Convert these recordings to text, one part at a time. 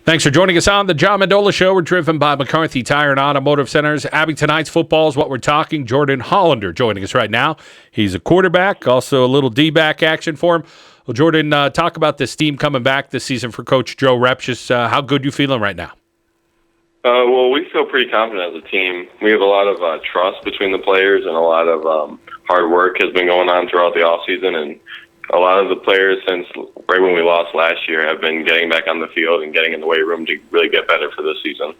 Thanks for joining us on the John Mendola Show. We're driven by McCarthy Tire and Automotive Centers. Abington Heights football is what we're talking. Jordan Hollander joining us right now. He's a quarterback, also a little D-back action for him. Well, Jordan, talk about this team coming back this season for Coach Joe Repchis. How good you feeling right now? Well, we feel pretty confident as a team. We have a lot of trust between the players, and a lot of hard work has been going on throughout the offseason, and a lot of the players since right when we lost last year have been getting back on the field and getting in the weight room to really get better for this season.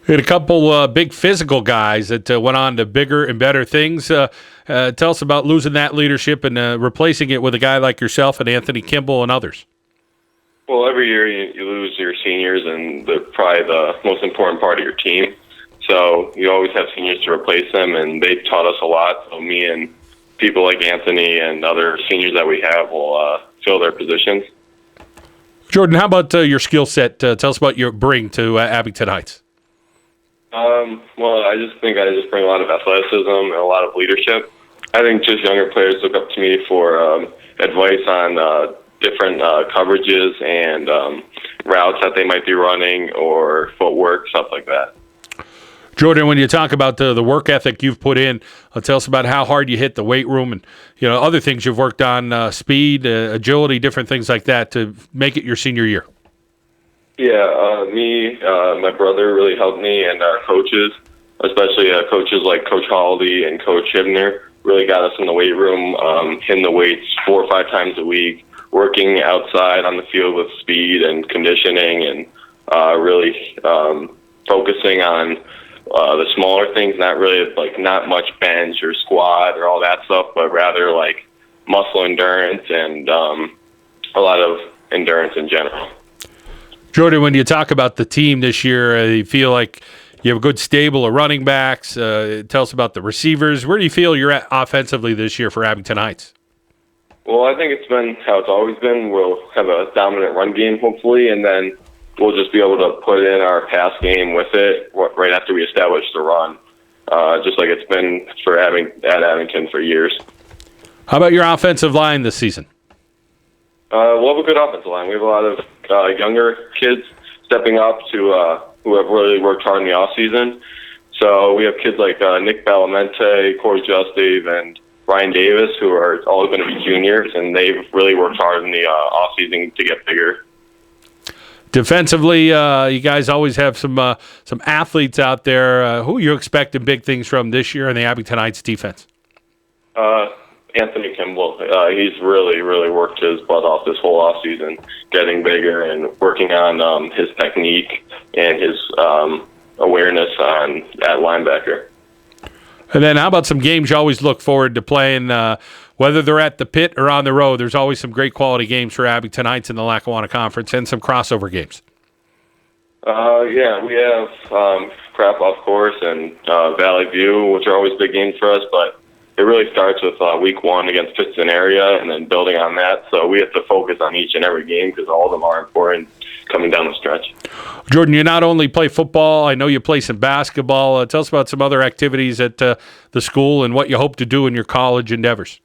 We had a couple big physical guys that went on to bigger and better things. Tell us about losing that leadership and replacing it with a guy like yourself and Anthony Kimball and others. Well, every year you lose your seniors, and they're probably the most important part of your team. So you always have seniors to replace them, and they taught us a lot. So me and people like Anthony and other seniors that we have will fill their positions. Jordan, how about your skill set? Tell us about your bring to Abington Heights. Well, I just think I bring a lot of athleticism and a lot of leadership. I think just younger players look up to me for advice on different coverages and routes that they might be running or footwork, stuff like that. Jordan, when you talk about the work ethic you've put in, tell us about how hard you hit the weight room and other things you've worked on, speed, agility, different things like that to make it your senior year. Yeah, my brother really helped me, and our coaches, especially coaches like Coach Holiday and Coach Hibner, really got us in the weight room, hitting the weights 4 or 5 times a week, working outside on the field with speed and conditioning, and really focusing on the smaller things, not much bench or squat or all that stuff, but rather like muscle endurance and a lot of endurance in general. Jordan, when you talk about the team this year, you feel like you have a good stable of running backs. Tell us about the receivers. Where do you feel you're at offensively this year for Abington Heights? Well, I think it's been how it's always been. We'll have a dominant run game, hopefully, and then we'll just be able to put in our pass game with it right after we establish the run, just like it's been at Abington for years. How about your offensive line this season? We'll have a good offensive line. We have a lot of younger kids stepping up who have really worked hard in the offseason. So we have kids like Nick Ballamente, Corey Justave, and Ryan Davis, who are all going to be juniors, and they've really worked hard in the offseason to get bigger. Defensively, you guys always have some athletes out there. Who are you expecting big things from this year in the Abington Heights defense? Anthony Kimball. He's really, really worked his butt off this whole offseason, getting bigger and working on his technique and his awareness at linebacker. And then how about some games you always look forward to playing, whether they're at the pit or on the road? There's always some great quality games for Abington Heights in the Lackawanna Conference and some crossover games. Yeah, we have Crap-Off Course and Valley View, which are always big games for us, but it really starts with week 1 against Pittston area and then building on that. So we have to focus on each and every game because all of them are important coming down the stretch. Jordan, you not only play football, I know you play some basketball. Tell us about some other activities at the school and what you hope to do in your college endeavors.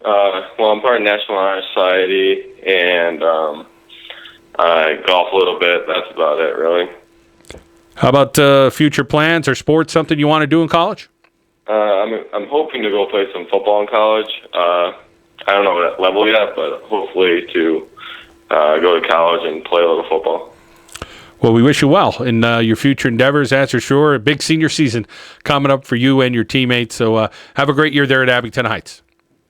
Well, I'm part of National Honor Society, and I golf a little bit. That's about it, really. How about future plans or sports, something you want to do in college? I'm hoping to go play some football in college. I don't know what level yet, but hopefully to go to college and play a little football. Well, we wish you well in your future endeavors, that's for sure. A big senior season coming up for you and your teammates, so have a great year there at Abington Heights.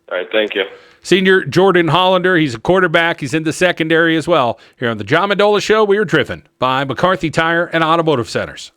All right, thank you. Senior Jordan Hollander, he's a quarterback. He's in the secondary as well. Here on the John Mendola Show, we are driven by McCarthy Tire and Automotive Centers.